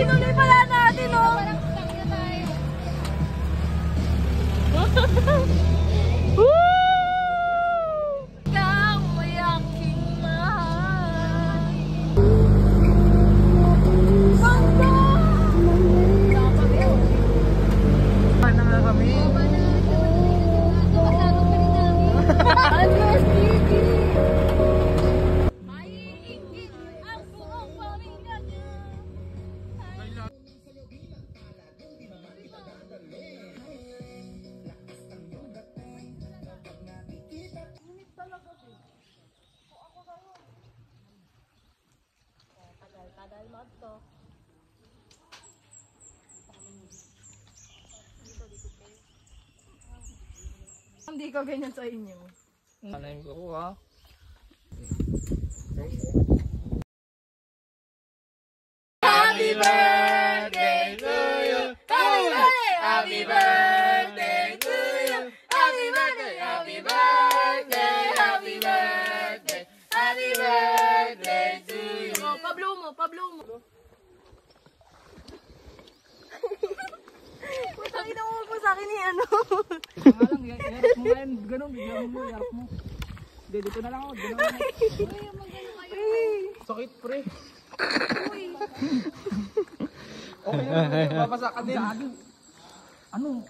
tinuloy pala natin, oh. Ikaw ay aking mahal. Bangga! Paano nga kami? Tagal magto. Hindi ko ganyan sa inyo. Anay ko ha. Happy birthday to you. Happy birthday to you. Happy birthday, happy birthday, happy birthday, happy birthday to you. Oh, pablo mo. Putang ina mo po sa akin ni ano. Nga lang, iharap mo ngayon. Ganun, iharap mo. Hindi, dito na lang ako. Sakit, pre. Okay na, babasa ka din. Ano?